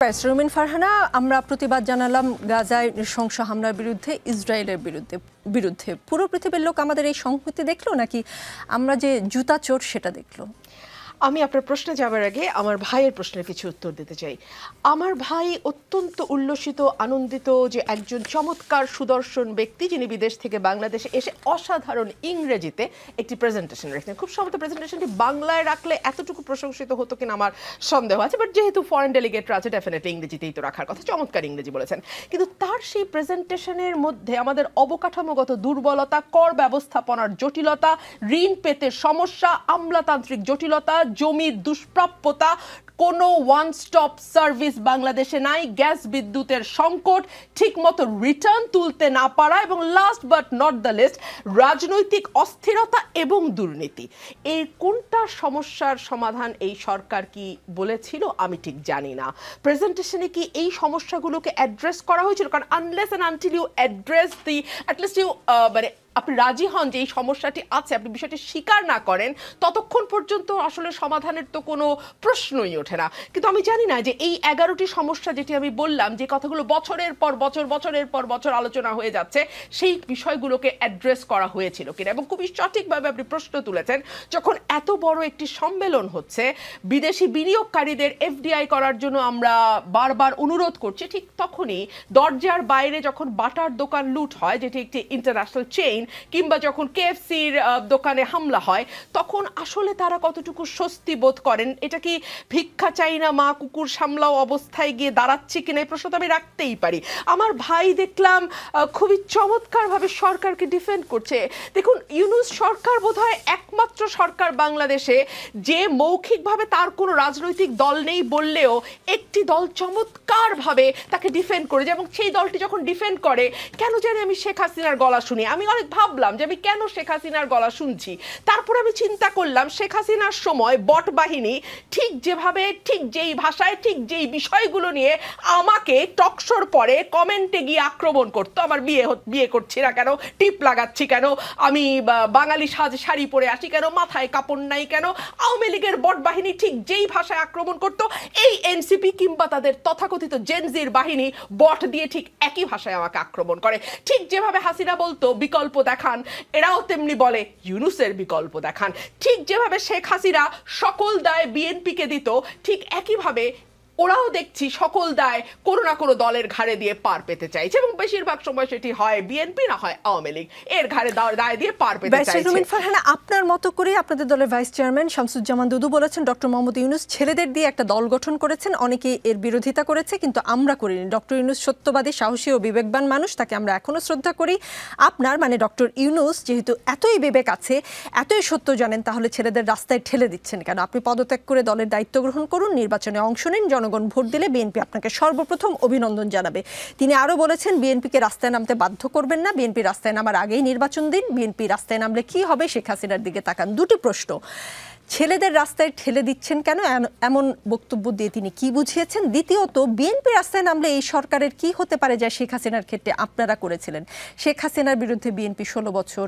রুমিন ফারহানা, আমরা প্রতিবাদ জানালাম গাজায় নৃশংস হামলার বিরুদ্ধে, ইসরায়েলের বিরুদ্ধে। পুরো পৃথিবীর লোক আমাদের এই সংহতি দেখলো নাকি আমরা যে জুতা চোর সেটা দেখলো? আমি আপনার প্রশ্নে যাবার আগে আমার ভাইয়ের প্রশ্নের কিছু উত্তর দিতে চাই। আমার ভাই অত্যন্ত উল্লসিত, আনন্দিত যে একজন চমৎকার সুদর্শন ব্যক্তি যিনি বিদেশ থেকে বাংলাদেশে এসে অসাধারণ ইংরেজিতে একটি প্রেজেন্টেশন রেখেছেন। খুব সম্ভবত প্রেজেন্টেশনটি বাংলায় রাখলে এতটুকু প্রশংসিত হতো কিনা আমার সন্দেহ আছে, বাট যেহেতু ফরেন ডেলিগেটরা আছে ডেফিনেটলি ইংরেজিতেই তো রাখার কথা। চমৎকার ইংরেজি বলেছেন, কিন্তু তার সেই প্রেজেন্টেশনের মধ্যে আমাদের অবকাঠামোগত দুর্বলতা, কর ব্যবস্থাপনার জটিলতা, ঋণ পেতে সমস্যা, আমলাতান্ত্রিক জটিলতা, জমির দুষ্প্রাপ্যতা, কোনো ওয়ান স্টপ সার্ভিস বাংলাদেশে নাই, গ্যাস বিদ্যুতের সংকট, ঠিকমতো রিটার্ন তুলতে না পারা এবং last but not the least রাজনৈতিক অস্থিরতা এবং দুর্নীতি। এই কোনটা সমস্যার সমাধান এই সরকার কি বলেছিল আমি ঠিক জানি না। প্রেজেন্টেশনে কি এই সমস্যাগুলোকে অ্যাড্রেস করা হয়েছিল? কারণ unless and until you address the at least you মানে আপনি রাজি হন যে এই সমস্যাটি আছে, আপনি বিষয়টি স্বীকার না করেন, ততক্ষণ পর্যন্ত আসলে সমাধানের তো কোনো প্রশ্নই ওঠে না। কিন্তু আমি জানি না যে এই 11টি সমস্যা যেটি আমি বললাম, যে কথাগুলো বছরের পর বছর আলোচনা হয়ে যাচ্ছে, সেই বিষয়গুলোকে অ্যাড্রেস করা হয়েছিল কিনা। এবং খুবই সঠিকভাবে আপনি প্রশ্ন তুলেছেন, যখন এত বড় একটি সম্মেলন হচ্ছে, বিদেশি বিনিয়োগকারীদের এফডিআই করার জন্য আমরা বারবার অনুরোধ করছি, ঠিক তখনই দরজার বাইরে যখন বাটার দোকান লুট হয়, যেটি একটি ইন্টারন্যাশনাল চেইন, কিংবা যখন কেএফসির দোকানে হামলা হয়, তখন আসলে তারা কতটুকু স্বস্তি বোধ করেন? এটা কি ভিক্ষা চাই না মা কুকুর সামলাও অবস্থায় গিয়ে দাঁড়াচ্ছি কিনা, এই প্রশ্ন তো আমি রাখতেই পারি। আমার ভাই দেখলাম খুবই চমৎকারভাবে সরকারকে ডিফেন্ড করছে। দেখুন, ইউনূস সরকার বোধহয় একমাত্র সরকার বাংলাদেশে যে মৌখিকভাবে তার কোনো রাজনৈতিক দল নেই বললেও একটি দল চমৎকারভাবে তাকে ডিফেন্ড করেছে, এবং সেই দলটি যখন ডিফেন্ড করে, কেন জানি আমি শেখ হাসিনার গলা শুনি। আমি অনেক ভাবলাম যে আমি কেন শেখ হাসিনার গলা শুনছি। তারপর আমি চিন্তা করলাম, শেখ হাসিনার সময় বট বাহিনী ঠিক যেভাবে, ঠিক যেই ভাষায়, ঠিক যেই বিষয়গুলো নিয়ে আমাকে টকশোর পরে কমেন্টে গিয়ে আক্রমণ করতো, আমার বিয়ে করছি না কেন, টিপ লাগাচ্ছি কেন, আমি বাঙালি শাড়ি পরে আসি কেন, মাথায় কাপড় নাই কেন, আওয়ামী লীগের বট বাহিনী ঠিক যেই ভাষায় আক্রমণ করতো, এই এনসিপি কিংবা তাদের তথাকথিত জেনজির বাহিনী বট দিয়ে ঠিক একই ভাষায় আমাকে আক্রমণ করে। ঠিক যেভাবে হাসিনা বলতো বিকল্প দেখান, এরাও তেমনি বলে ইউনূসের বিকল্প দেখান। ঠিক যেভাবে শেখ হাসিনা সকল দায় বিএনপিকে দিত, ঠিক একইভাবে ওরাও দেখছি সকল দায় কোনো না কোনো দলের ঘাড়ে দিয়ে পার পেতে চাইছে, এবং বেশিরভাগ সময় সেটি হয় বিএনপি না হয় আওয়ামী লীগ, এর ঘাড়ে দায় দিয়ে পার পেতে চাইছে। রুমিন ফারহানা, আপনার মতো করে আপনাদের দলের ভাইস চেয়ারম্যান শামসুজ্জামান দুদু বলেছেন ডক্টর মোহাম্মদ ইউনূস ছেলেদের দিয়ে একটা দল গঠন করেছেন, অনেকে এর বিরোধিতা করেছে, কিন্তু আমরা করিনি। ডক্টর ইউনূস সত্যবাদী, সাহসী ও বিবেকবান মানুষ, তাকে আমরা এখনো শ্রদ্ধা করি। আপনার মানে ডক্টর ইউনূস যেহেতু এতই বিবেক আছে, এতই সত্য জানেন, তাহলে ছেলেদের রাস্তায় ঠেলে দিচ্ছেন কেন? আপনি পদত্যাগ করে দলের দায়িত্ব গ্রহণ করুন, নির্বাচনে অংশ নিন, জনগণ ভোট দিলে বিএনপি আপনাকে সর্বপ্রথম অভিনন্দন জানাবে। তিনি আরো বলেছেন, বিএনপিকে রাস্তায় নামতে বাধ্য করবেন না, বিএনপি রাস্তায় নামার আগেই নির্বাচন দিন, বিএনপি রাস্তায় নামলে কি হবে, শেখ হাসিনার দিকে তাকান। দুটি প্রশ্ন, ছেলেদের রাস্তায় ঠেলে দিচ্ছেন কেন, এমন বক্তব্য দিয়ে তিনি কি বুঝিয়েছেন? দ্বিতীয়ত, বিএনপি রাস্তায় নামলে এই সরকারের কি হতে পারে যা শেখ হাসিনার ক্ষেত্রে আপনারা করেছিলেন? শেখ হাসিনার বিরুদ্ধে বিএনপি 16 বছর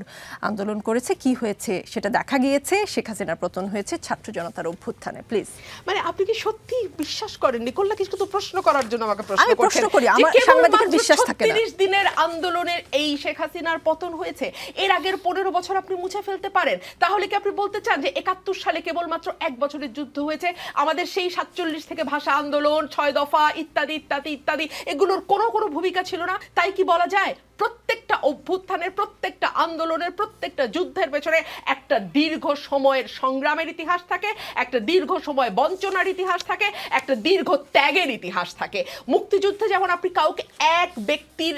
আন্দোলন করেছে, কি হয়েছে সেটা দেখা গিয়েছে, শেখ হাসিনার পতন হয়েছে ছাত্র জনতার অভ্যুত্থানে। প্লিজ, মানে আপনি কি সত্যি বিশ্বাস করেন নিকোলা কিছু তো প্রশ্ন করার জন্য আমাকে প্রশ্ন করছেন? প্রশ্ন করি, আমার সাংবাদিকের বিশ্বাস থাকে না। 30 দিনের আন্দোলনের এই শেখ হাসিনার পতন হয়েছে, এর আগের 15 বছর আপনি মুছে ফেলতে পারেন? তাহলে কি আপনি বলতে চান যে 71 সালে কেবলমাত্র 1 বছরের যুদ্ধ হয়েছে, আমাদের সেই 47 থেকে ভাষা আন্দোলন, 6 দফা ইত্যাদি ইত্যাদি ইত্যাদি এগুলোর কোনো ভূমিকা ছিল না? তাই কি বলা যায় প্রত্যেকটা অভ্যুত্থানের, প্রত্যেকটা আন্দোলনের, প্রত্যেকটা যুদ্ধের পেছনে একটা দীর্ঘ সময়ের সংগ্রামের ইতিহাস থাকে, একটা দীর্ঘ সময় বঞ্চনার ইতিহাস থাকে, একটা দীর্ঘ ত্যাগের ইতিহাস থাকে? মুক্তিযুদ্ধে যেমন আপনি কাউকে এক ব্যক্তির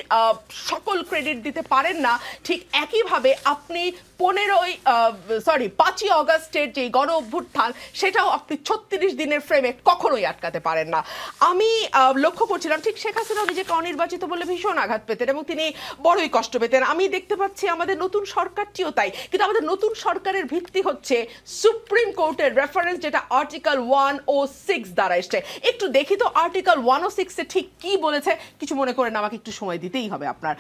সকল ক্রেডিট দিতে পারেন না, ঠিক একইভাবে আপনি 5ই অগাস্টের যে গণ অভ্যুত্থান, সেটাও আপনি 36 দিনের ফ্রেমে কখনোই আটকাতে পারেন না। আমি লক্ষ্য করছিলাম ঠিক শেখ হাসিনা নিজেকে অনির্বাচিত বলে ভীষণ আঘাত পেতেন, এবং তিনি বড়ই কষ্ট পেতেন। আমি দেখতে পাচ্ছি আমাদের নতুন সরকারটিও তাই, কিন্তু আমাদের নতুন সরকারের ভিত্তি হচ্ছে সুপ্রিম কোর্টের রেফারেন্স, যেটা আর্টিকেল 106 দ্বারা এসছে। একটু দেখি তো আর্টিকেল 106 এ ঠিক কি বলেছে। কিছু মনে করেন, আমাকে একটু সময় দিতেই হবে আপনার।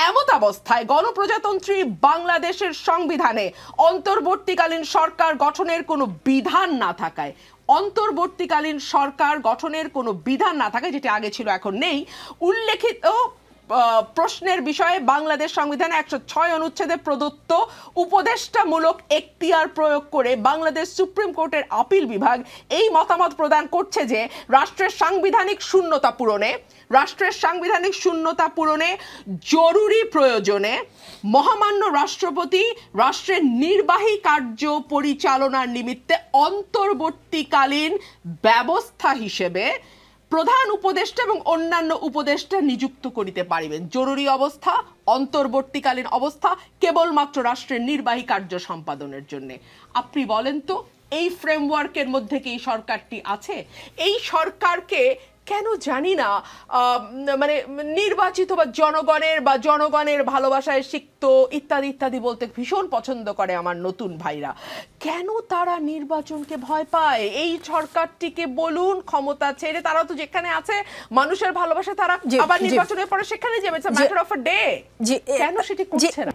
এমত অবস্থায় গণপ্রজাতন্ত্রী বাংলাদেশের সংবিধানে অন্তর্বর্তীকালীন সরকার গঠনের কোনো বিধান না থাকায়, অন্তর্বর্তীকালীন সরকার গঠনের কোনো বিধান না থাকে, যেটা আগে ছিল এখন নেই, উল্লেখিত প্রশ্নের বিষয়ে বাংলাদেশ সংবিধানে 106 অনুচ্ছেদে প্রদত্ত উপদেষ্টামূলক এখতিয়ার প্রয়োগ করে বাংলাদেশ সুপ্রিম কোর্টের আপিল বিভাগ এই মতামত প্রদান করছে যে রাষ্ট্রের সাংবিধানিক শূন্যতা পূরণে জরুরি প্রয়োজনে মহামান্য রাষ্ট্রপতি রাষ্ট্রের নির্বাহী কার্য পরিচালনার নিমিত্তে অন্তর্বর্তীকালীন ব্যবস্থা হিসেবে প্রধান উপদেষ্টা এবং অন্যান্য উপদেষ্টা নিযুক্ত করিতে পারিবেন। জরুরি অবস্থা, অন্তর্বর্তীকালীন অবস্থা কেবলমাত্র রাষ্ট্রের নির্বাহী কার্য সম্পাদনের জন্য। আপনি বলেন তো, এই ফ্রেমওয়ার্কের মধ্যে কি এই সরকারটি আছে? এই সরকারকে কেন জানি না মানে নির্বাচিত বা জনগণের ভালোবাসায় সিক্ত ইত্যাদি ইত্যাদি বলতে ভীষণ পছন্দ করে আমার নতুন ভাইরা। কেন তারা নির্বাচনকে ভয় পায়? এই সরকারটিকে বলুন ক্ষমতা ছেড়ে, তারা তো যেখানে আছে মানুষের ভালোবাসা, তারা আবার নির্বাচনের পরে সেখানে যাবে, it's a matter of a day. কেন সেটি করছে না?